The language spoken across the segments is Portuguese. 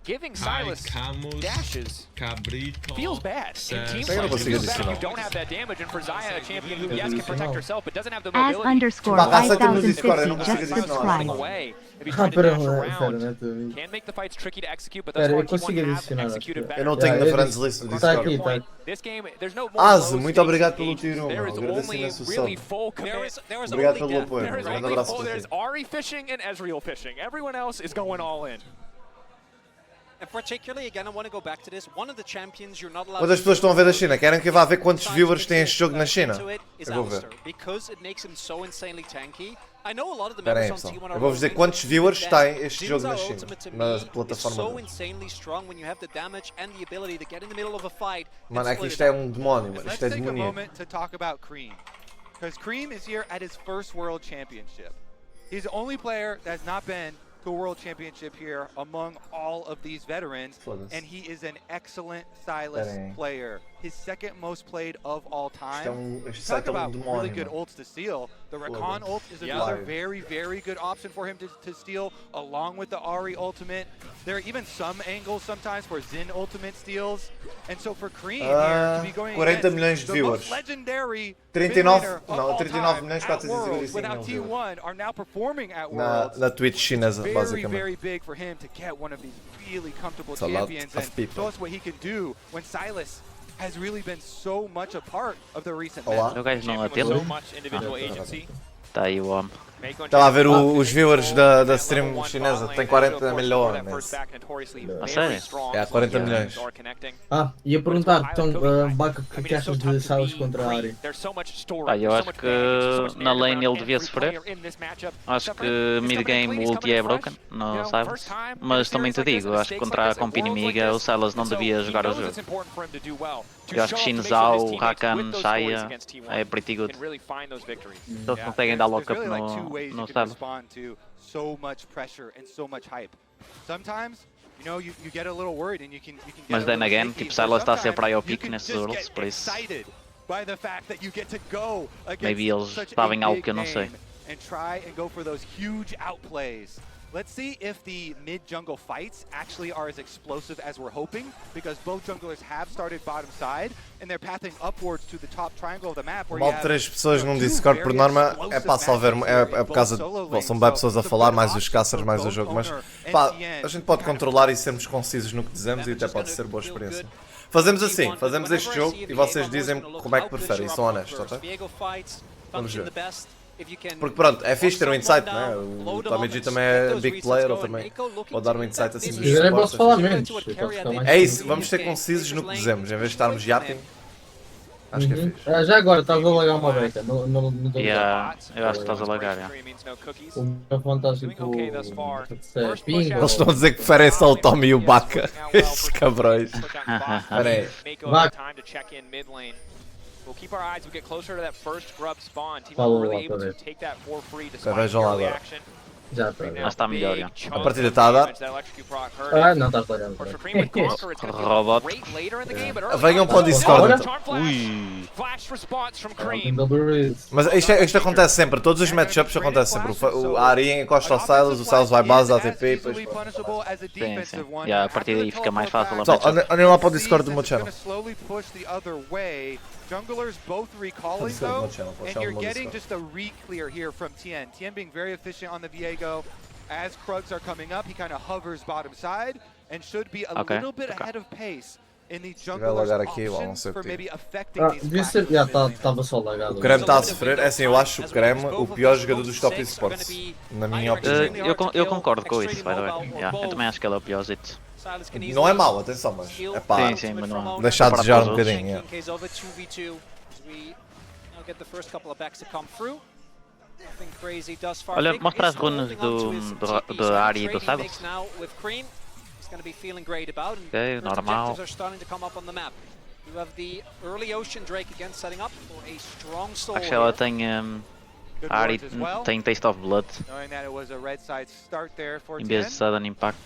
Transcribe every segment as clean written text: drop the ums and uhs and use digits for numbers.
Giving Silas Kamus, dashes Cabrito, feels bad. In team Eu não fights, it consigo feels bad if you adicionar. don't have that damage. And for Zaya, a champion who, yes, can protect herself, but doesn't have the As mobility. underscore Tipo, a raça tem no Discord, eu 5050 não consigo just adicionar. subscribed. Away. If he's trying to Pera, dash pera, around, né, teu amigo? can make the fights tricky to execute, but thus Pera, far eu T1 consigo have adicionar, acho executed que- better. Eu não tenho Yeah, na eu friends disse- list do Tá Discord. aqui, tá. This game, there's no more Az, low muito stakes obrigado pelo engagements. tiro, There meu. is Agradeço only imenso o really sub. full commit. Obrigado pelo apoio. There is Grande only abraço full, para there's ti. Ari fishing and Ezreal fishing. Everyone else is going all in. And particularly, again, I want to go back to this. One of the champions you're not allowed Quantas pessoas estão a ver da China? Querem que eu vá ver quantos viewers tem este jogo na China? Eu vou ver. Because it makes him so insanely tanky. I know a lot of the Espera aí, members on pessoal. T1 are Eu vou-vos dizer rolling, quantos viewers but tem este jogo na Jin's China. ultimate to Na me plataforma is so deles. insanely strong when you have the damage and the ability to get in the middle of a fight. Mano, é que split isto it é up. um demónio, mano. Let's Isto é take a demoníaco. moment to talk about Cream. Because Cream is here at his first World Championship. He's the only player that's not been to a World Championship here among all of these veterans. Foda-se. And he is an excellent Silas Espera aí. player. His second most played of all time. Este Talk site é um about really demónio, good mano. ults to steal. The Rakan ult is Yeah. another Live. very, very good option for him to steal, along with the Ari ultimate. There are even some angles sometimes for Xin ultimate steals. And so for Cream here to be going 40 against milhões de the viewers. most legendary 39 mid laner of não, all 39 time milhões at 455 Worlds without mil viewers. T1 are now performing at Na, Worlds. na Twitch chinesa, Very, basicamente. very big for him to get one of these really comfortable It's a lot champions of and people. show us what he can do when Silas has really been so much a part of the recent Olá. O gajo não Champion with atende. so much individual agency. Tá aí o homem. Estava a ver os viewers da stream chinesa. Tem 40 milhões. A sério? É, 40 milhões. Ah, ia perguntar, então, Baca, o que achas de Silas contra a Ari? Pá, eu acho que na lane ele devia sofrer. Acho que mid-game o ulti é broken no Silas. Mas também te digo, acho que contra a comp inimiga o Silas não devia jogar o jogo. Eu acho que Shinzao, Rakan, Shaya é pretty good. Eles conseguem dar There's lock-up really like two no ways you can Silas. respond to so much pressure and so much hype. Sometimes, you know, you get a little worried and you can get Mas a then little again, shaky, tipo, but Silas está sempre aí ao sometimes pique you can nesses just urls, get por isso. excited by the fact that you get to go against Maybe eles such a sabem algo big que eu não sei. name and try and go for those huge outplays. Let's see if the mid-jungle fights actually are as explosive as we're hoping, because both junglers have started bottom side, and they're pathing upwards to the top triangle of the map, where you Mal have 3 pessoas num two Discord por very norma é explosive para só ver, matches é here in por causa both solo de. lanes. São bem So pessoas a it's falar, good mais os option caças, for mais o both jogo. Mas owner pá, and TN a gente to pode kind of controlar e push. sermos concisos no que dizemos e até pode ser boa experiência. Feel Fazemos assim, fazemos este jogo e vocês dizem como é que preferem, são honestos, ok? Vamos ver. Porque pronto, é fixe ter um insight, né? O Tommy G também é big player, ele também pode dar um insight assim Se dos quiserem posso falar suportes. menos. Eu posso ficar mais É isso, tempo. vamos ser concisos no que dizemos, em vez de estarmos yapping. Acho que é Uhum. fixe. Já agora, estás a lagar uma beca. No Yeah, eu acho que estás a lagar, yeah. O meu fantástico. Ping. Eles estão a dizer que preferem só o Tommy e o Baca. Estes cabrões. Espera aí. We'll keep our eyes, we get closer to that first grub spawn. Team Follow really up able a to bit. take that for free Já despite vejam lá early agora. action. Já está. Mas está melhor, já. A partida está a dar. Ah, não está lagado. Of course, for Cream with Conquer, it's going to be Robot. great later in the game, but early Venham on, para o Discord, Charm então. Flash. Ui. Flash response from Cream. Tem double reads. Mas isto acontece sempre, todos os matchups acontece sempre. O Ari encosta ao Silas, o Silas vai base, ATP e depois. Sim, sim. Yeah, a partir daí fica mais fácil a Pessoal, matchup. andem lá para o Discord do meu channel. Junglers both recalling Discord do though, meu channel, para o and channel you're do meu getting Discord. just a re-clear here from TN. TN being very efficient on the Viego. As Krugs are coming up, he kind of hovers bottom side and should be a Okay, little bit okay. ahead of pace in the vai junglers lagar aqui, vão options ser for tipo. maybe affecting Ah, these devia ser. clashes Já in the lane. estava só lagado. O Creme está a sofrer, é assim, eu acho o Creme o pior jogador dos top esports, na minha opinião. Eu concordo com isso, by the way. Yeah, eu também acho que ele é o piorzito. Não é mau, atenção, mas é pá, Sim, sim, mas não. deixar a desejar um Para todos. bocadinho. yeah. Olha, mostra as runas do Ari e do Silas. Ok, normal. Acho que ela tem. Good A Ari wards as well, tem Taste of Blood knowing that it was a red side start there for em vez de TN. Sudden Impact.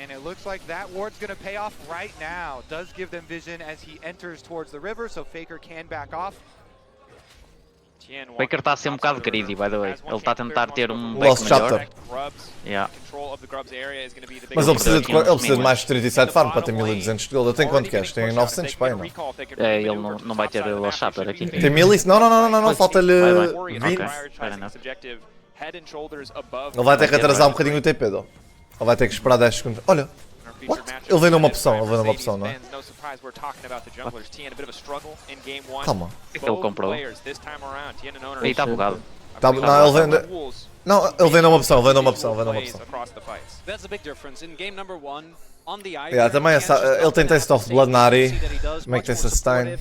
And it looks like that ward's going to pay off right now. Does give them vision as he enters towards the river, so Faker can back off. O Baker está a ser um bocado greedy, by the way. Ele está a tentar ter um Lost back melhor. chapter. Yeah. Mas ele precisa de mais de 37 farm para ter 1200 de gold. Eu tenho quanto queres? Tem 900 pai, não? É, ele não vai ter Lost Chapter aqui. Tem 1000 e... Não, falta-lhe 20. Ele vai ter que atrasar um bocadinho o TP, Ele vai ter que esperar 10 segundos. Olha! What? Ele vendeu uma opção, não é? Calma. O que é que ele comprou? Aí está bugado. Não, ele vende... Não, ele vendeu uma opção, também ele tem Taste of Blood na Ari. Como é que tem sustain?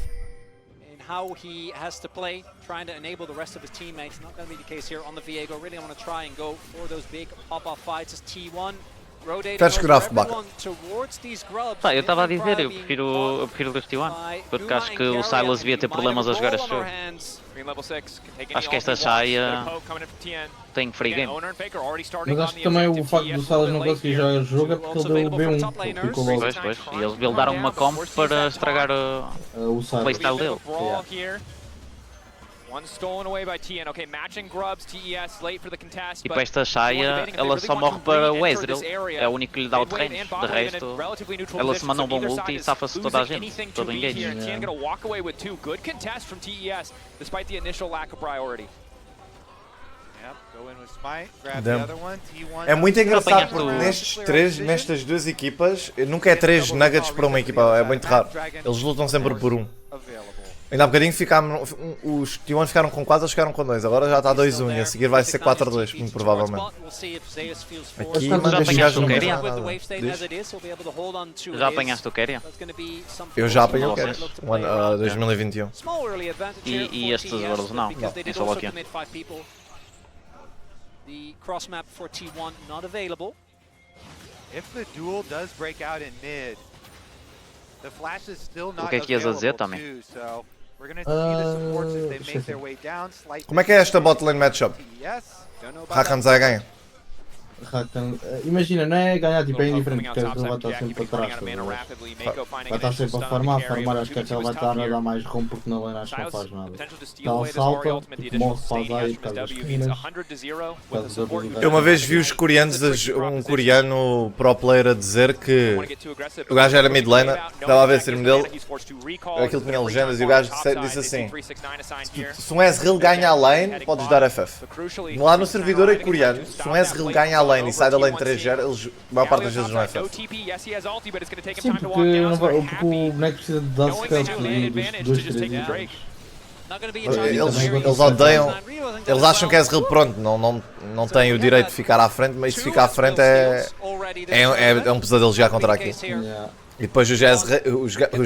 How he has to play, trying to enable the rest of his teammates. Not going to be the case here on the Viego. Really want to try and go for those big pop-off fights as T1. Queres que grave back? Eu estava a dizer, eu prefiro o T1, porque acho que o Silas devia ter problemas a jogar este jogo. Acho que esta Shaya tem free game. Mas acho que também o facto do Silas não conseguir jogar o jogo é porque ele deu o B1. Ficou logo. Pois. E eles buildaram uma comp para estragar o Silas. playstyle dele. One stolen away by TN. Okay, matching grubs, TES late for the contest. E para esta Shaya, ela só morre para o Ezreal. É o único que lhe dá o terreno. De resto, ela se manda um bom ult e safa-se toda a gente. Todo o engage. TN gonna walk away with two good contests from TES, despite the initial lack of priority. É muito engraçado porque nestas duas equipas, nunca é 3 nuggets para uma equipa, é muito raro. Eles lutam sempre por um. Ainda há bocadinho os T1 ficaram com 4, eles ficaram com 2, agora já está 2-1 e a seguir vai ser 4-2, muito provavelmente. Aqui, já apanhaste o Keria? Já apanhaste o Keria? Eu já apanhei o Keria, 2021. E estes Worlds não, é só aqui. The cross map for T1 not available. If the duel does break out in mid, the flash is still not O que é que ias a dizer também? too, so we're going to see the supports as they make their way down slightly. Como é que é esta bot lane matchup? Rakan Zay ganha. Imagina, não é ganhar tipo, é indiferente, porque ele vai estar sempre para trás. Vai estar sempre a farmar, acho que ele vai estar a dar mais rom porque na lane acho que não faz nada. Ela salta, tipo, morre para aí por causa das esquinas. Eu uma vez vi os coreanos, um coreano pro player a dizer que o gajo era mid laner, estava a ver o stream dele, aquilo tinha legendas e o gajo disse assim: se um Ezreal ganha a lane, podes dar FF. Lá no servidor é coreano, se um Ezreal ganha a lane e sai da lane 3-0, eles, a maior parte das vezes não é FF. Sim, porque o boneco precisa de dar scale dos 2-3 itens. Eles odeiam, eles acham que é Ezreal pronto, não tem o direito de ficar à frente, mas se ficar à frente é um pesadelo jogar contra aqui. E depois os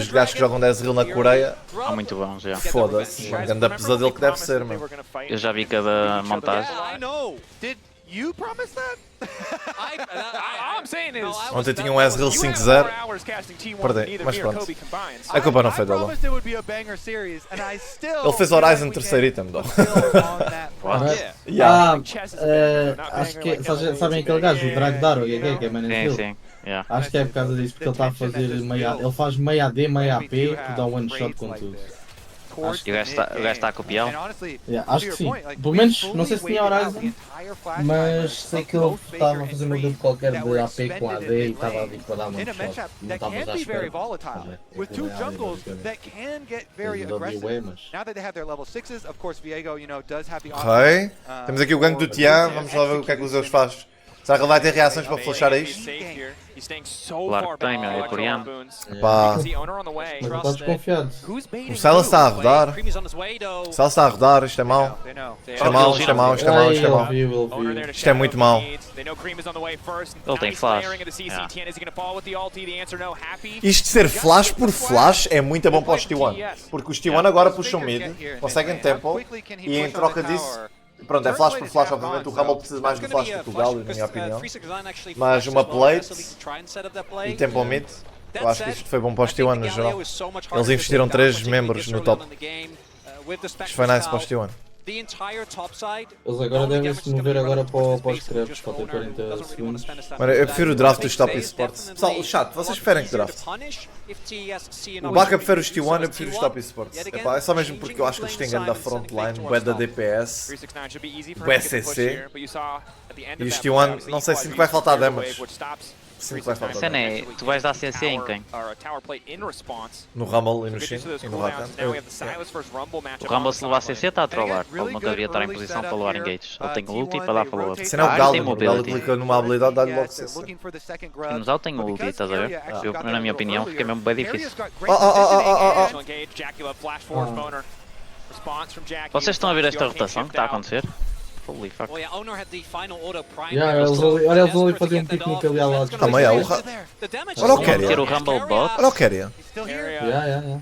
gajos que jogam de Ezreal na Coreia, São muito bons, já. foda-se, um grande pesadelo que deve ser, mano. Eu já vi cada montagem. You promised that? All I'm saying is, Ontem tinha um Ezreal 5-0, perdi, mas pronto. A culpa não foi dele. Ele fez Horizon terceiro item, dó. Acho que sabem aquele gajo, o Drag Daro, que é main Sim. Yeah. Acho que é por causa disso, porque ele está a fazer ele faz meia AD, meia AP, que dá one shot com tudo. E o gajo está a copiar? Acho que sim. Pelo menos, não sei se tinha Horizon, mas sei que ele estava a fazer uma build qualquer de AP com AD e estava ali para dar uma shot. Não estava à espera. With two jungles that can get very aggressive. Now that they have their level 6s, of course Viego, does have the Ok, temos aqui o gangue do Tian, vamos lá ver o que é que o Zeus faz. Será que ele vai ter reações para flashar a isto? Claro que tem, meu, é coreano. Pá, Mas está desconfiado. o Silas está a rodar. O Silas está a rodar, isto é mau. Isto é mau, isto é mau, isto é mau, isto é mau. Isto é muito mau. Ele tem flash. Isto ser flash por flash é muito bom para os T1. Porque os T1 agora puxam mid, conseguem tempo e em troca disso... Pronto, é flash por flash, obviamente o Rumble precisa mais de flash do que o Galio, na minha opinião. Mas uma plate e tempo ao mid, eu acho que isto foi bom para os T1 no geral. Eles investiram 3 membros no top. Isto foi nice para os T1. the entire top side. Eles agora devem se mover agora para os creps, para ter 40 segundos. Mano, eu prefiro o draft dos top esports. Pessoal, o chat, vocês preferem que draft? O Baca prefere os T1, eu prefiro os top esports. Epá, é só mesmo porque eu acho que eles têm grande frontline, bué da DPS, bué CC. E os T1, não sei se vai faltar damage. Sinto que vai faltar Cena damage. é, tu vais dar CC em quem? No Rumble e no Shin e no Rakan. O Rumble se levar CC está a trollar, ele não deveria estar em posição para levar engage. Ele tem ulti para dar follow-up. Se não é o Ele tem Galo, o Galo mobility. clica numa habilidade, dá-lhe logo CC. O Zal tem ulti, estás a ver? Eu, na minha opinião, fica mesmo bem difícil. Vocês estão a ver esta rotação que está a acontecer? Holy fuck. Well, yeah, Owner had the final auto prime. Yeah, olha eles ali faziam um piquenique ali ao lado. Calma aí, The damage Olha o is Keria. Ter o Rumble bot. Olha o Keria. Yeah.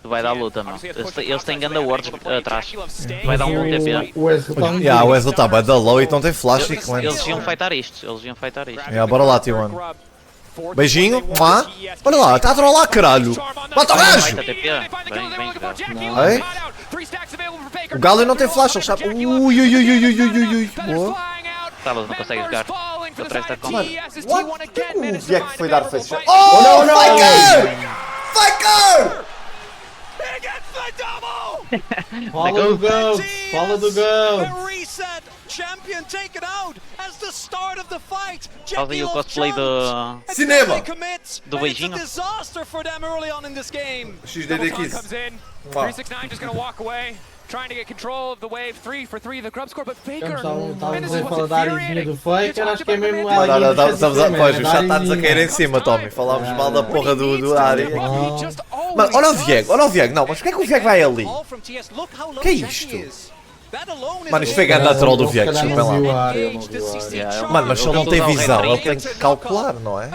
Vai dar luta, mano. Eles têm ganda wards atrás. Vai dar um TP. O Wesley está muito Yeah, o Wesley está bem da low e então tem flash e Eles cleanse. iam fightar isto, eles iam fightar isto. Yeah, bora lá, T1. Beijinho, mua. Olha lá, está a trollar, caralho. Mata o gajo! Fighta TP. Vem jogar. Ei? O Galo não tem flash, ele sabe. Ui. Boa. Salas não consegue jogar. Ele presta com. What? O Viek foi dar face shot. Oh, no! Faker! Faker! Fala do GOAT! Fala do GOAT! reset. Champion taken out as the start of the fight. Faz aí o cosplay do... Cinema! Do beijinho. Disaster for them early on in this game. XDD Kiss. Comes in. Wow. 369 just gonna walk away, trying to get control of the wave. 3 for 3 the grub score, but Faker. Estamos Man, this is a what's falar da áreazinha infuriating. do Faker, acho que é mesmo a Olha, área do estamos a... sistema, Pois, é o da chat está-nos a cair em areazinha. cima, Tommy. Falámos mal da porra do Ari. Ah. Mano, olha o Vieg. Não, mas porquê é que o Vieg vai ali? Que é isto? Mano, isto foi ganda troll do Vieg, Se calhar desculpem não viu lá. a área, não viu a área. Mano, mas se ele não tem visão, ele tem que calcular, não é?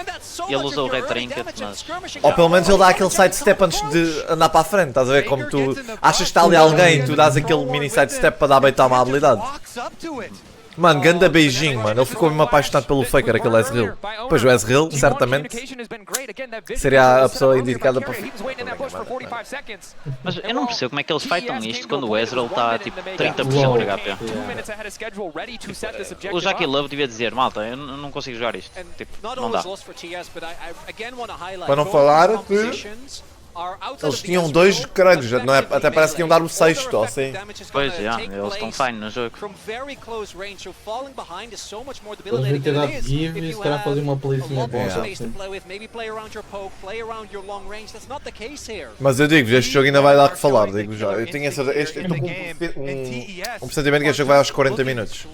Ele usou o Red Trinket, mas... Ou pelo menos ele dá aquele sidestep antes de andar para a frente, estás a ver? Como tu achas que está ali alguém, tu dás aquele mini sidestep para dar beitar uma habilidade. Mano, ganda beijinho, mano. Ele ficou mesmo apaixonado pelo Faker, aquele Ezreal. Pois o Ezreal, certamente, seria a pessoa indicada para... Mas eu não percebo como é que eles fightam isto quando o Ezreal está tipo 30% de HP. O Jackie Love devia dizer, malta, eu não consigo jogar isto. Tipo, não dá. Para não falar que eles tinham dois caralhos, não é? Até parece que iam dar o sexto, ou assim. Pois, já, eles estão fine no jogo. Eles deviam ter dado give e se calhar fazer uma playzinha boa. Mas eu digo-vos, este jogo ainda vai dar que falar, digo já. Eu tenho essa, eu estou com um pressentimento que este jogo vai aos 40 minutos.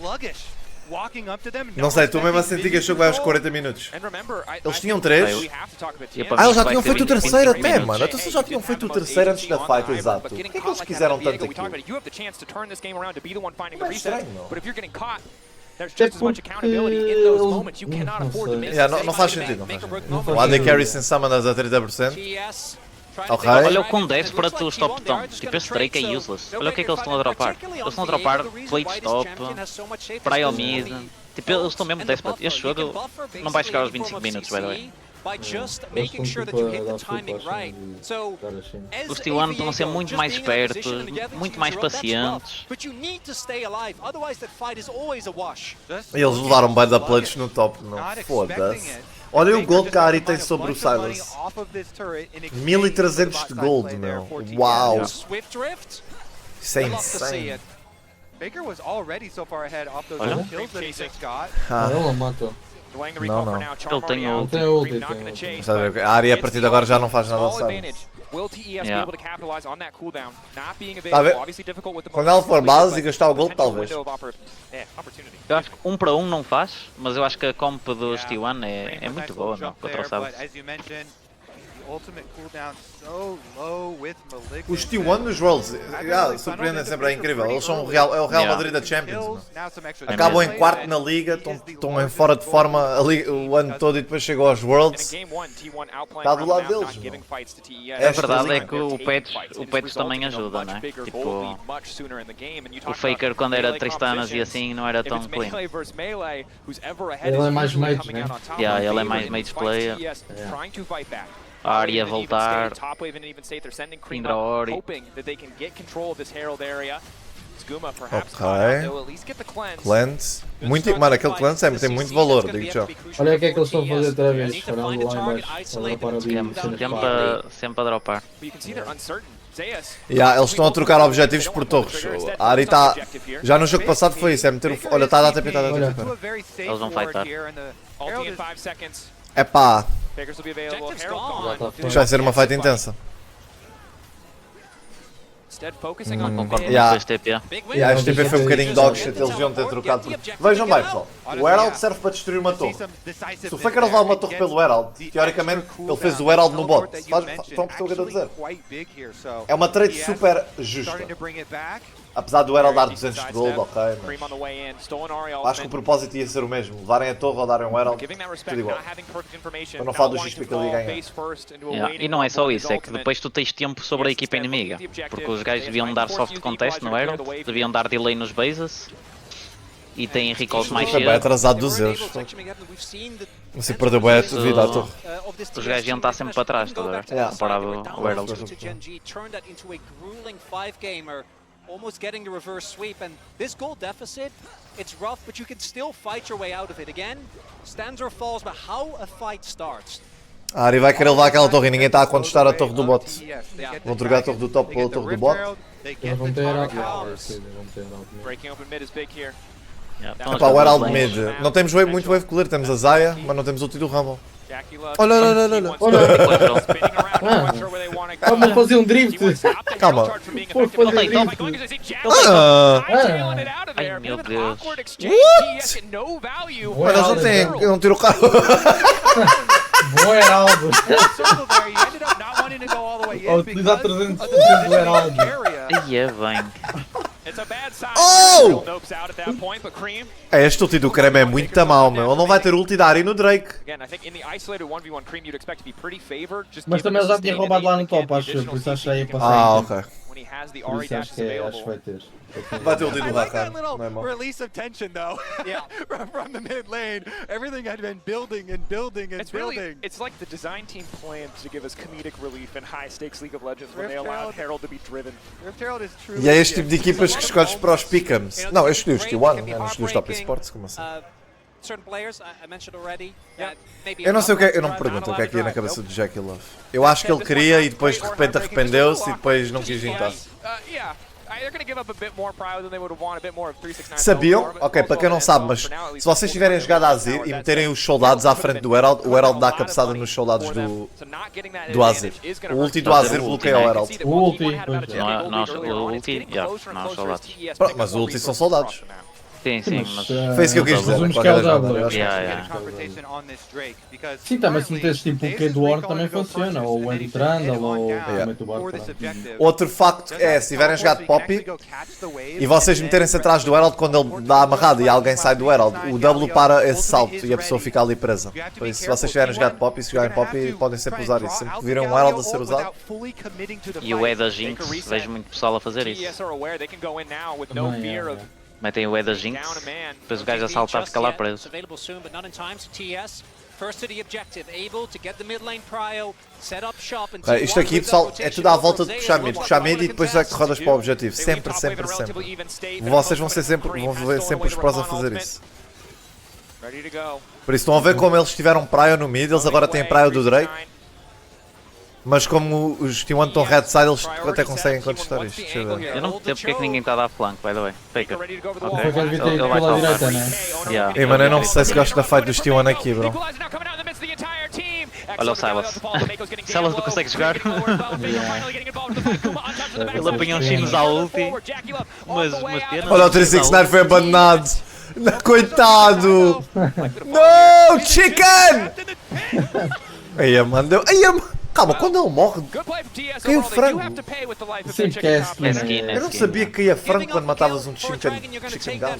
Não sei, estou mesmo a sentir que este jogo vai aos 40 minutos. Eles tinham 3. Eles já tinham feito o terceiro até, mano. Então se já tinham feito o terceiro antes da fight, exato. Por que é que eles quiseram tanto aquilo? Não é estranho, não. Não faz sentido, não faz sentido. O AD Carry sem summoners a 30%. Ok. Olha o quão desperate os top estão. Tipo, esse Drake é useless. Olha o que é que eles estão a dropar. Eles estão a dropar plate stop, Prial mid. Tipo, eles estão mesmo desperate. Este jogo não vai chegar aos 25 minutos, by the way. Os T1 estão a ser muito mais espertos, muito mais pacientes. E eles levaram bem da plates no top, não. Foda-se. Olha o gold que a Ari tem sobre o Silas. 1300 de gold, meu. Uau. Isso é insane. Baker was already so far ahead off those Olha. kills that he just got. Ele matou. Não. Ele tem o... Tem ulti. Sabe, a Ari a partir de agora já não faz nada ao Silas. Tá a ver? Quando ela for base e gastar o gold, talvez. Eu acho que 1 para 1 não faz, mas eu acho que a comp dos T1 é muito boa, não? Contra o Silas. Os T1 nos Worlds, surpreendem sempre, é incrível. Eles são o Real Madrid da Champions. Acabam em quarto na liga, estão em fora de forma o ano todo e depois chegam aos Worlds. Está do lado deles. A verdade é que o patch também ajuda, né? Tipo, o Faker quando era Tristanas e assim não era tão clean. Ele é mais mage, né? Yeah, ele é mais mage player. a área voltar. Top wave and even state they're sending Cream Indra up, Ori. hoping that they can get control of this Herald area. Skooma perhaps Ok. caught out, they'll at least get the cleanse. Cleanse. Muito, mano, aquele cleanse tem muito valor, digo já. Olha o que é que eles estão a fazer outra vez. Olha lá embaixo. Olha para ali. Sempre a dropar. But you can see they're uncertain. Zeus. Yeah, eles estão a trocar objetivos por torres. A Ari está. Já no jogo passado foi isso, é meter o. Olha, está a dar TP, está a dar TP. Eles vão fightar. Ulting in 5 seconds. É pá, Beggars will be available. Objective's Herald gone. gone. isto vai ser uma fight intensa. Instead focusing on Concordo mid. Yeah. com este TP. Big win. Yeah, este TP foi um bocadinho dog shit, eles deviam ter trocado por... Vejam bem, pessoal, o Herald serve para destruir uma torre. Se o Faker levar uma torre pelo Herald, teoricamente ele fez o Herald no bot. Estão a perceber o que eu estou a dizer? É uma trade super justa. Apesar do Herald dar 200 de gold, ok, Cream on the way in. Stolen Ori mas acho que o ultimate. propósito ia ser o mesmo. Levarem a torre ou darem o Herald, Giving that tudo respect, igual. not having perfect information, Para não not falar do wanting XP to que ele ia fall ganhar. face first into a Yeah, waiting e não é só for his isso, é que ultimate. depois tu tens tempo sobre a equipa inimiga. Porque os gajos deviam dar soft contest no Herald, deviam dar delay nos bases e têm recalls mais Foi bem cedo. atrasado dos Zeus. Não sei, perdeu bem a vida à torre. Os gajos iam estar sempre para trás, estás a ver? Yeah. Comparado ao Herald. Almost getting the reverse sweep, and this goal deficit, it's rough, but you can still fight your way out of it. Again, stands or falls, but how a fight starts. A Ari vai querer levar aquela torre e ninguém está a contestar a torre do bot. Vão trocar a torre do top pela torre do bot. Eles vão ter Herald. Sim, vão ter Herald. Breaking open mid is big here. Yeah, Epá, o Herald mid. Não temos muito wave cooler, temos a Zaya, mas não temos o ulti do Rumble. Jackie Love. Olha, olha, olha, olha. Olha. Spinning around, not sure where they want to go. Vamos fazer um drift. He wants to stop the Calma. Herald charge from being Vou effective. fazer Oh my drift. God, I see Jackie Ah. hightailing it out of Ai, there. meu Bit of an Deus. awkward exchange. What? TES get no value. Mas eles não têm, eu não tiro o carro. Bom Heraldo. Circle there, you ended up not wanting to go all the way Ao in utilizar because 300 of the do Heraldo. area. Aí é bem. It's a bad sign. Oh! Herald nopes out at that point, but Cream, Este ulti do Creme é muito mau, meu. Ele não vai ter ulti da Ari no Drake. again, I think in the isolated 1v1 Cream, you'd expect to be pretty favored. Just Mas given também ele the já tinha sustained roubado lá no and top, the acho eu, additional por isso acho que CC aí can passar. Ah, do ok. when he has the Por Ori isso acho dashes que available. vai ter. Vai ter ulti I do like that Rakan. little Não é mau. release of tension though. Yeah. from the mid lane. Everything had been building and building and It's building. really, it's like the design team planned to give us comedic relief in high stakes League of Legends when Rift they allowed Herald. Herald to be driven. Rift Herald is truly E é este tipo de the equipas que escolhes para os pick'ems. Não, eu escolhi os T1, eu não escolhi os top esports, como assim? Certain players, I mentioned already. Maybe Eu não sei o que é, eu não me pergunto o que é que ia na cabeça do Jackie Love. Eu acho que ele queria e depois de repente arrependeu-se e depois não quis juntar. Yeah. They're going to give up a bit more prio than they would have wanted, a bit more of 369. Sabiam? Ok, para quem não sabe, mas se vocês tiverem jogado a Azir e meterem os soldados à frente do Herald, o Herald dá a cabeçada nos soldados do Azir. O ulti do Azir bloqueia o Herald. O ulti, pois é. Não, o ulti, yeah, não, os soldados. Pronto, mas o ulti são soldados. Sim, sim, mas. Foi isso que eu quis dizer. de qualquer das maneiras, eu acho que- Yeah. Sim, também se meteres tipo o Q do War também funciona. Ou o Andy Trundle ou realmente o Bart. Outro facto é, se tiverem jogado Poppy e vocês meterem-se atrás do Herald quando ele dá amarrado e alguém sai do Herald, o W para esse salto e a pessoa fica ali presa. Por isso, se vocês tiverem jogado Poppy e se jogarem Poppy, podem sempre usar isso. Sempre que virem um Herald a ser usado, E o E da Jinx, vejo muito pessoal a fazer isso. TES are aware they can go in now with no Também, fear of Metem o E da Jinx, depois o gajo a saltar fica lá preso. Available soon, but not in time. So TES first to the objective, able to get the mid lane prio, set up shop and ok, isto aqui, pessoal, é tudo à volta de puxar mid e depois é que rodas para o objetivo. Sempre, sempre, sempre. Vocês vão ser sempre, vão ver sempre os prós a fazer isso. ready to go. Por isso, estão a ver como eles tiveram Prio no mid, eles agora têm Prio do Drake. Mas como os T1 estão red side, eles até conseguem contestar isto. Deixa eu ver. Eu não percebo porque é que ninguém está a dar flanco, by the way. Faker. Oh, Ok. Foi que ele Ele devia ter vai pela saltar. direita, né? Yeah. Ei, mano, eu não sei se gosto da fight dos T1 aqui, bro. Olha o Silas. Silas não consegue jogar. Ele apanhou uns chinos à ulti. Mas pena. Olha, o 369 foi abandonado. Não, coitado! No, chicken! Aí, mano, deu. Aí, calma, quando ele morre. Caiu frango. Sim, que é skin, É skin, né? é Eu não skin. sabia que caía frango quando matavas um chicken gun.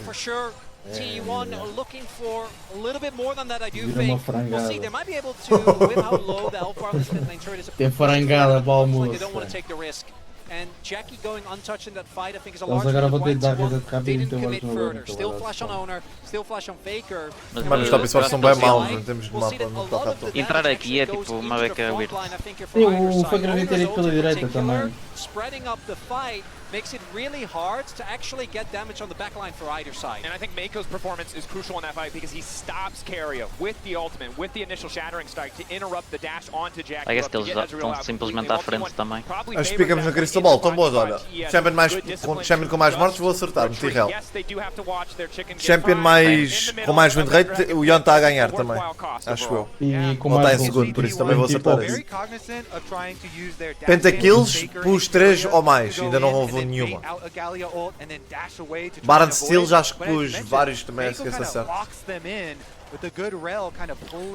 T1 are looking for a little bit more than that, I do Vira uma think. We'll frangada. see, they might be able to, with how low the health bar on this mid lane turret is. Tem frangada para o Looks like almoço. they don't want to take the risk. And Jackie going untouched in that fight, I think, is a Eles large agora amount vão of ter de dar points. vida de rápido e Didn't meter commit mais no further. então Still agora flash on Owner, still flash on Faker. Mas, Mano, os top sports são bem maus, não temos de We'll see mapa that a no lot toca a of the toque. Entrar damage aqui é actually tipo goes uma into beca the front weird. line, I think, for Sim, either o side. Faker devia ter Owner's ido pela ult in direita particular, também. spreading up the fight makes it really hard to actually get damage on the backline for either side. And I think Mako's performance is crucial in that fight because he stops Kerio with the ultimate, with the initial shattering strike to interrupt the dash onto Jack. I guess que eles estão simplesmente à frente também. As picamos no Crystal Ball, tão boas, olha. Champion com mais mortes, vou acertar, meti real. Champion com mais win rate, o Yon está a ganhar também, acho eu. E com Ou está em mais segundo, por isso também vou acertar Tipo, esse. Pentakills, pus 3 ou mais, ainda não houve nenhuma. Baron Steals, acho que pus vários também, acho que esse acerto.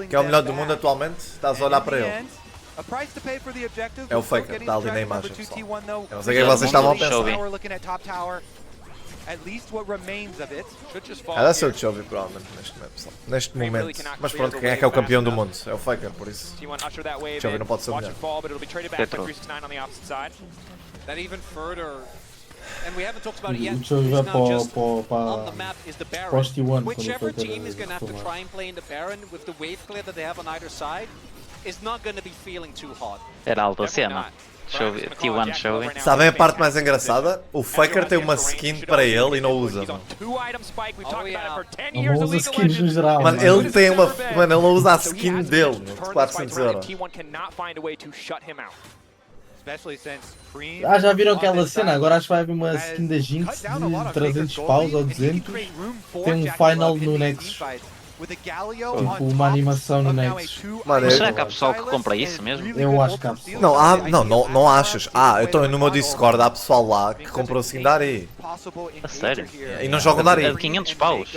Que é o melhor do mundo atualmente, estás a olhar para ele. É o Faker, está ali na imagem, pessoal. Eu não sei o que vocês estavam a pensar. Deve ser o Chovy, provavelmente, neste momento. Mas pronto, quem é que é o campeão do mundo? É o Faker, por isso. Chovy não pode ser o melhor. That even further, and we haven't talked about it yet. Deixa eu Who's ver now just para on the map is the Baron. Post T1 quando Whichever for team is going to have to try and play in the Baron with the wave clear that they have on either side is not going to be feeling too hot. Era alta a cena. T1 Chovy. Sabem a parte mais engraçada? O Faker tem uma skin para ele e não usa, mano. Não usa skins no geral. Mano, ele tem uma. Mano, ele não usa a skin dele, de 400 euros. Já viram aquela cena? Agora acho que vai haver uma skin da Jinx de 300 paus ou 200. Tem um final no Nexus. Tipo uma animação no Nexus. Mano, Mas será que há pessoal que compra isso mesmo? Eu acho que há pessoal. Não achas? Então no meu Discord há pessoal lá que comprou a skin da Ari. A sério? E não jogam da É de Ari. 500 paus.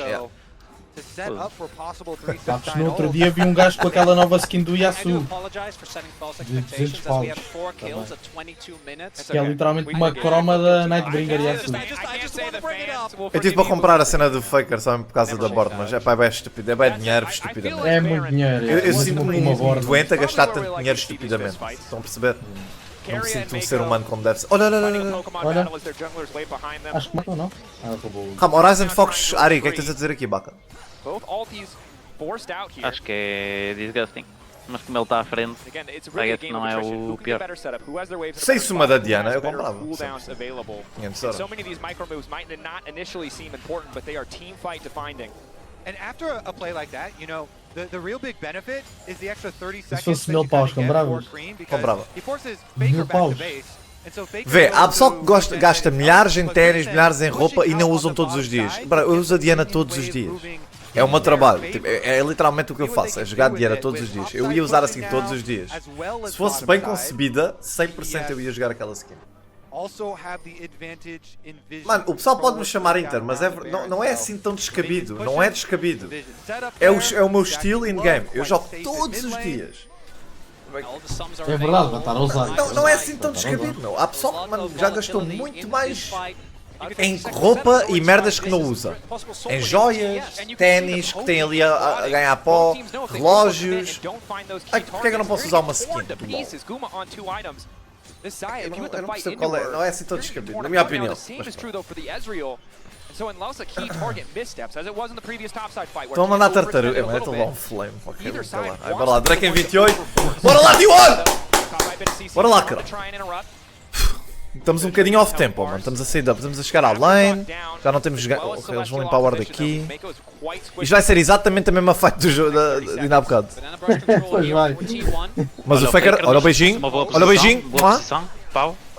Sabes, no outro dia vi um gajo com aquela nova skin do I do Yasuo. apologize for setting false De 200 expectations as we had paus. 4 kills at 22 minutes. Que é literalmente uma croma da Nightbringer Yasuo. I just want to bring it up. Eu tive para comprar a cena do Faker só por causa da board, mas é pá, é bem estúpido, é bem dinheiro estupidamente. É muito dinheiro. Eu Mas sinto-me uma um borda. doente a gastar tanto dinheiro estupidamente. Estão a perceber? Não me sinto um ser humano como deve ser. Olha. Acho que matou, não? Roubou. Calma, Horizon Fox, Ari, o que é que tens a dizer aqui, Baca? Acho que é disgusting. Mas como ele está à frente, pega que não é o pior. Se isso uma da Diana, eu comprava. 500 euros. So many of these micro moves might not initially seem important, but they are team fight defining. And after a play like that, you know, the real big benefit is the extra 30 seconds fosse that you 1000 paus, kinda get compravas? for Cream because Comprava. he forces 1000 Faker back to paus. base. And so Faker Vê, há goes pessoal que to gasta milhares em but ténis, then milhares em roupa e pushing não out usam on the todos os bottom dias. side, Bro, eu uso a Diana with todos os wave dias. moving É o meu in their trabalho, favor. tipo, é literalmente o que eu faço, é jogar Diana todos os dias. Eu ia usar a skin todos os dias. Se fosse bem concebida, 100% eu ia jogar aquela skin. Mano, o pessoal pode me chamar Inter, mas não é assim tão descabido, não é descabido. É o meu estilo in-game, eu jogo todos os dias. É verdade, vai estar a usar. Não é assim tão descabido, não. Há pessoal que, mano, já gastou muito mais em roupa e merdas que não usa. Em joias, ténis, que tem ali a ganhar pó, relógios. Ai, porque é que eu não posso usar uma skin? Eu não percebo qual é, não é assim tão descabido, na minha opinião. Estão a mandar tartaruga. É, estou lá um flame. Ok, vamos lá. Aí, bora lá, Drake em 28. Bora lá, D1! Bora lá, cara. Estamos um bocadinho off tempo, mano. Estamos a sair estamos a chegar à lane. Já não temos. Eles vão limpar a ward aqui. Isto vai ser exatamente a mesma fight do jogo de ainda há bocado. Pois vai. Mas o Faker, olha o beijinho. Olha o beijinho.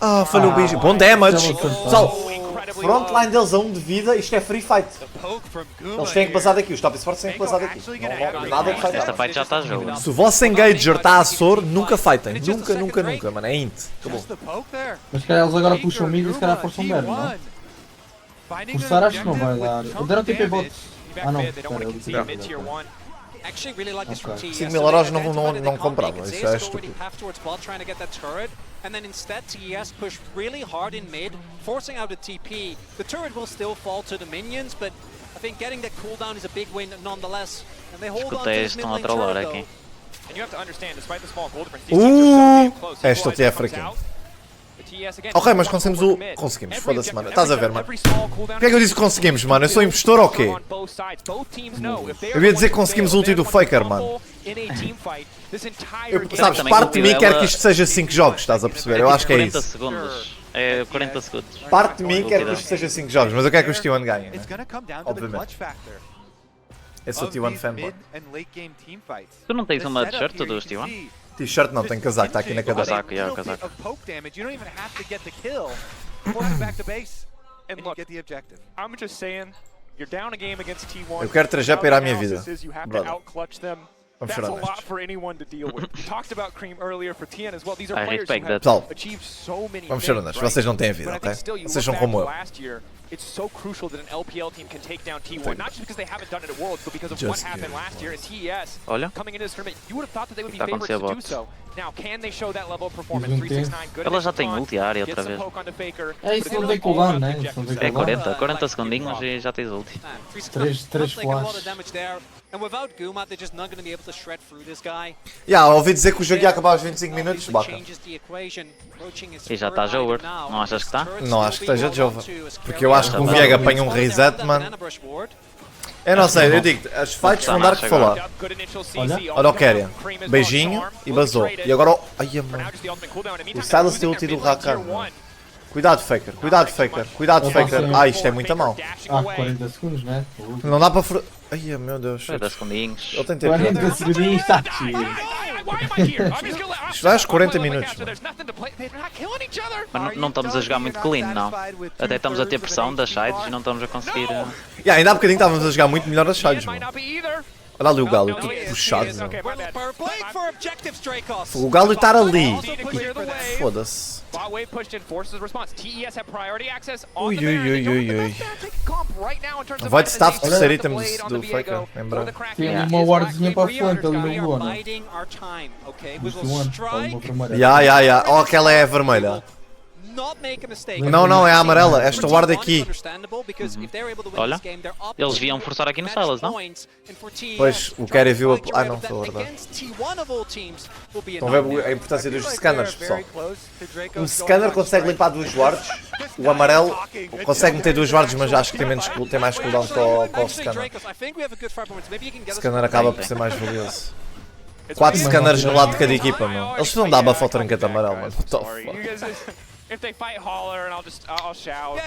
Ah, falhou o beijinho. Bom damage. Pessoal, frontline deles a 1 de vida. Isto é free fight. Eles têm que passar daqui. Os top sports têm que passar daqui. Não, nada de Esta fight. fight já está a jogo. Se o vosso engager está a soro, nunca fightem. Nunca, mano. É int. Acabou. Mas se calhar eles agora puxam o mid e se calhar forçam o não? Forçar acho que não vai dar. Deram TP bots. Ah não, espera, eu disse. 5.000 euros não compravam. Isso é estúpido. And then instead TES push really hard in mid, forcing out a TP. The turret will still fall to the minions, but I think getting that cooldown is a big win nonetheless. And they hold on to this mid lane turret though. And you have to understand, despite the small gold difference, these teams are so damn close. Este é fraquinho. Ok, mas conseguimos o... Conseguimos, foda-se, mano. Estás a ver, mano. Porquê é que eu disse que conseguimos, mano? Eu sou impostor ou quê? Eu ia dizer que conseguimos o ulti do Faker, mano. Sabes, parte de mim quer que isto seja 5 jogos, estás a perceber? Eu acho que é 40 isso. segundos. É 40 segundos. Parte de mim quer que isto seja 5 jogos, mas eu quero que o T1 ganhe, né? Obviamente. Eu sou T1 fanboy. Tu não tens uma t-shirt do T1? T-shirt não, tem casaco, está aqui na cadeira. Casaco, yeah, casaco. Eu quero 3G para ir à minha vida. Brother. Vamos chorar nestes. I respect that. Pessoal, vamos chorar nestes. Vocês não têm vida, ok? Vocês são como eu. It's so crucial that an LPL team can take down T1, not just because they haven't done it at Worlds, but because of what happened last year in TES. Olha. Coming into this tournament, you would have thought that they would be Tá favorites to do acontecendo so. Now, can they show that level of performance? 369, good Ela já tem initial multi área get outra some vez. poke onto Faker, É isso, but não it's tem all cooldown, about né? the Não tem objectives. É 40 segundinhos e já tens ulti. Três flashes. And without Guma, they're just not going to be able to shred through this guy. Ouvi dizer que o jogo ia acabar aos 25 minutos, baca. E já está Jower, não achas que está? Não acho que esteja de over. Porque eu acho que o Viega apanha um reset, mano. Eu não sei, eu digo, as fights vão dar que falar. Olha o Keria. Beijinho e basou. E agora o... Ai, mano. O Silas tem o ulti do Rakan. Cuidado, Faker. Cuidado, Faker. Cuidado, Faker. Ah, isto é muito a mal. 40 segundos, né? Não dá para... Ai, meu Deus. 40 segundinhos. Ele tem TP. 40 segundinhos está chido. Isto vai aos 40 minutos, mano. Mas não estamos a jogar muito clean, não. Até estamos a ter pressão das sides e não estamos a conseguir... Ainda há bocadinho estávamos a jogar muito melhor as sides, mano. Olha ali o Galo, tudo puxado, meu. O Galo estar ali. Foda-se. Ui, ui, ui, ui, ui. Vai de staff terceiro item do Faker, lembra? Tem uma wardzinha para a frente ali no Luana. Oh, aquela é a vermelha. Não, é a amarela. Esta ward aqui. Olha, eles viam forçar aqui no Silas, não? Pois, o Kerry viu a... Ah, não, foi verdade. Estão a ver a importância dos scanners, pessoal. Um scanner consegue limpar duas wards. O amarelo consegue meter duas wards, mas acho que tem mais cooldown que o scanner. O scanner acaba por ser mais valioso. 4 scanners no lado de cada equipa, meu. Eles não dá buff ao trinket amarelo, mano. What the fuck? If they fight holler and I'll shout.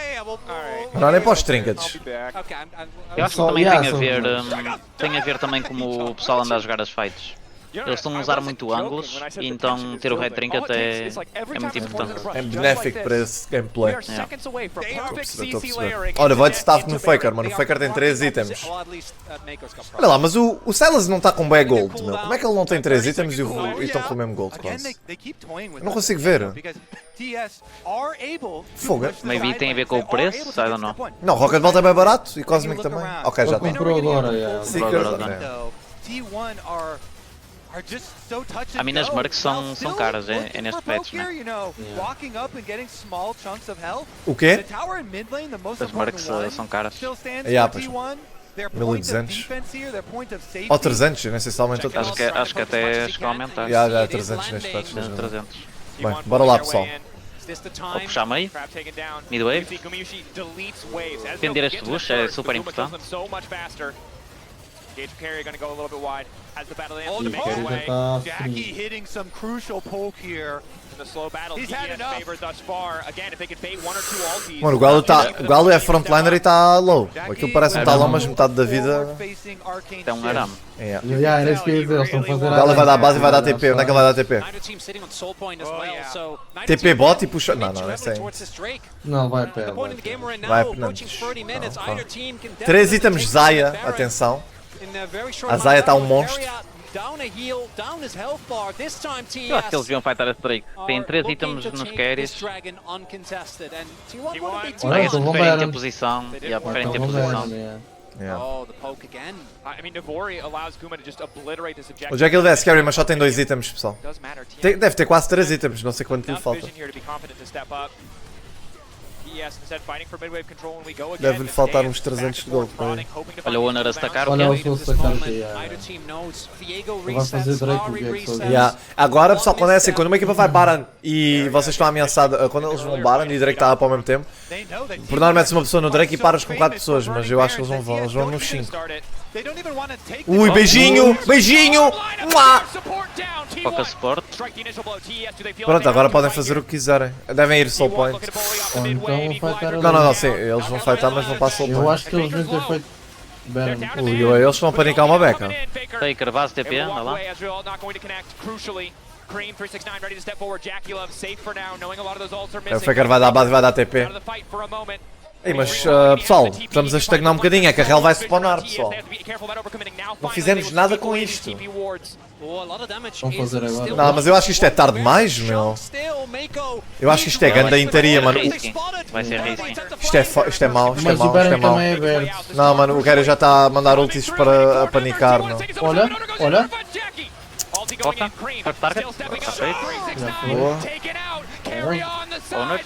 Não, nem para os trinkets. Eu acho que também tem a ver também como o pessoal anda a jogar as fights. Eles estão a usar muito ângulos e então ter o Red Trinket é muito importante. É benéfico para esse gameplay. Estou a perceber. Olha, vai de staff no Faker, mano. O Faker tem 3 itens. Olha lá, mas o Silas não está com bem gold, meu. Como é que ele não tem 3 itens e estão com o mesmo gold quase? Eu não consigo ver. Fogo. Maybe tem a ver com o preço, I don't know. Não, Rocket Ball é bem barato e Cosmic também. Ok, já tem. Comprou agora, Seekers, A mim as mercs são caras neste patch, né? O quê? As mercs são caras. Pois. 1200. Ou 300, nem sei se aumentou. Acho que até chegou a aumentar. Já 300 neste patch. 300. Bem, bora lá, pessoal. Vou puxar meio. Midwave. Defender este bush é super importante. Gage Carry going to go a little bit wide as the battle ends O to make Kerry his way. já está Jackie hitting some crucial poke here. In the slow battle, TES favored thus far. Again, if they could bait 1 or 2 ultis. Mano, o Galo é frontliner e está low. Aquilo parece um talão, mas metade da vida... É um arame. Era isso que eu ia dizer, eles estão a fazer... O Galo vai dar base e vai dar TP. Onde é que ele vai dar TP? TP bot e puxa... Não, é sem. Não, vai pé. Vai penantes. 3 itens Zaya, atenção. A Zaya está um monstro. Eu acho que eles deviam fightar a Drake. Tem 3 itens nos carries. Olha, Esse preferente a posição. E a preferente a posição. O Jack ele é scary, mas só tem 2 itens, pessoal. Deve ter quase 3 itens, não sei quanto lhe falta. Deve-lhe faltar uns 300 de gold para aí. Olha o Honor a stacar, o Olha, que eu vou sacar aqui. Vai fazer Drake o que é que sou. Yeah. Agora, pessoal, quando é assim, quando uma equipa vai Baron e vocês estão ameaçados, quando eles vão Baron e o Drake está up ao mesmo tempo, por norma metes uma pessoa no Drake e paras com 4 pessoas, mas eu acho que eles vão nos 5. Ui, beijinho, beijinho! Mua! Foca suporte. Pronto, agora podem fazer o que quiserem. Devem ir soul point. Ou então vai estar Não, sim, eles vão fightar, mas vão para soul Eu point. acho que eles vão ter feito Baron. Ui, eles vão panicar uma beca. Faker, base TP, anda lá. O Faker vai dar base e vai dar TP. Ei, mas pessoal, estamos a estagnar um bocadinho, é que a Hell vai spawnar, pessoal. Não fizemos nada com isto. Vão fazer agora. Não, mas eu acho que isto é tarde demais, meu. Eu acho que isto é ganda interia, mano. Vai ser risky. Isto é mau, isto é Mas o mau, isto é Baron mau. também é aberto. Não, mano, o Gary já está a mandar ultis para panicar, não. Olha, olha. Foca, hard target. Está feito. Boa. Honor.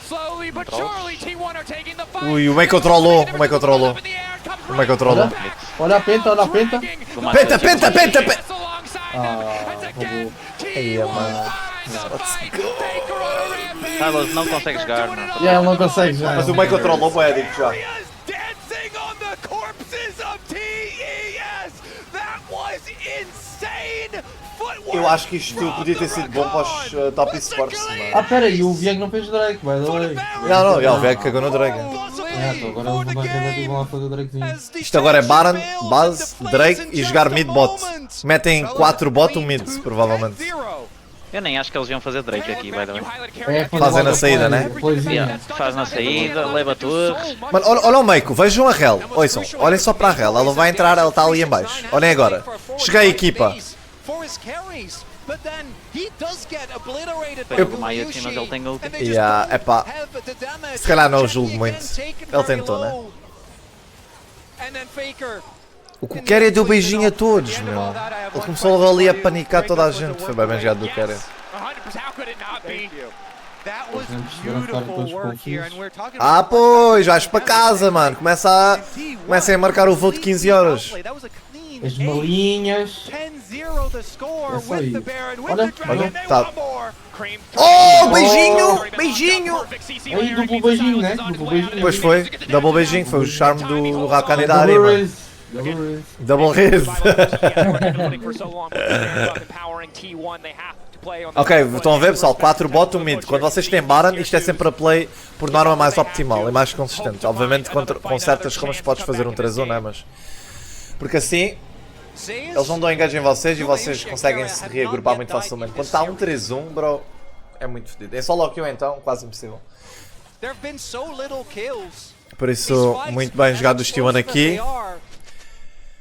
Ui, o meio controlou, o meio controlou. O meio controlou. Olha a penta, olha a penta. Penta, penta, penta, penta! Roubou. Aí, mano. Silas não consegue jogar, não. E ele não consegue já. Mas o meio controlou, boé, digo já. Dancing on the corpses of TES! That was insane! Eu acho que isto podia ter sido bom para os top esports, mano. Pera aí, o Vieg não fez Drake, by the way. Não, já o Veg cagou no Drake. Então agora eles vão dar reset e vão lá fazer o Drakezinho. Isto agora é Baron, base, Drake e jogar mid-bot. Metem 4 bot, um mid, provavelmente. Eu nem acho que eles iam fazer Drake aqui, by the way. Fazem na saída, né? Yeah, faz na saída, leva torres. Mano, olha o Meiko, vejam a Hell. Ouçam, olhem só para a Hell, ela vai entrar, ela está ali em baixo. Olhem agora. Chega a equipa. Pega o Maia assim, mas ele tem ulti. Yeah, epá. Se calhar não o julgo muito. Ele tentou, né? O que o Kerry deu beijinho a todos, meu. Ele começou ali a panicar toda a gente. Foi bem jogado do Kerry. Ah, pois, vais para casa, mano. Comecem a marcar o voo de 15 horas. As malinhas. Olha, tá. Oh, beijinho! Beijinho! Aí, duplo beijinho, né? Duplo beijinho. Pois foi, double beijinho, foi o charme do Hakane da Ari, mano. Double raise. Ok, estão a ver, pessoal, 4 bot, 1 mid. Quando vocês têm Baron, isto é sempre a play por norma mais optimal e mais consistente. Obviamente com certas comas podes fazer um 3-1, né? Mas... porque assim, eles não dão engage em vocês e vocês conseguem se reagrupar muito facilmente. Quando está um 3-1, bro, é muito fedido. É só lock you então, quase impossível. Por isso, muito bem jogado o T1 aqui.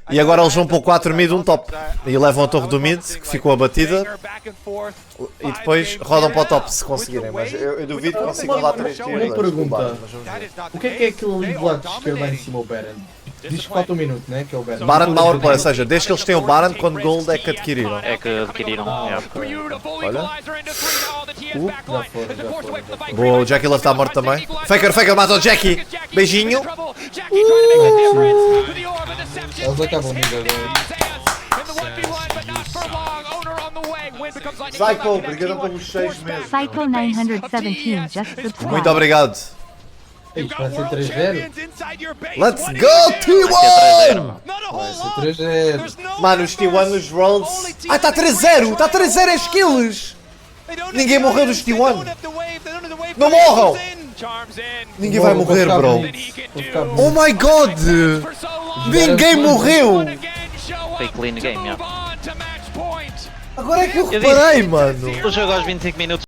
E agora eles vão para o 4 mid, um top. E levam a torre do mid, que ficou abatida. E depois rodam para o top se conseguirem. Mas eu duvido que consigam lá 3 tiros. Uma pergunta. O que é aquilo ali do lado de esquerda em cima, o Baron? Diz que falta um minuto, né? Que é o Baron. Baron Power Play, ou seja, desde que eles têm o Baron, quando Gold é que adquiriram. É que adquiriram. Olha. Já foi. Boa, o Jackie Love está morto também. Faker mata o Jackie. Beijinho. Eles acabam de agora. Psycho, obrigado pelos 6 meses. Psycho 917 just subscribed. Muito obrigado. Isto vai ser 3-0. Let's go, T1! Vai ser 3-0. Mano, os T1 nos Rolls. Ah, está 3-0! Está 3-0 as kills! Ninguém morreu dos T1! Não morram! Ninguém vai morrer, bro! Oh my god! Ninguém morreu! Foi clean game, yeah. Agora é que eu reparei, mano! O jogo aos 25 minutos.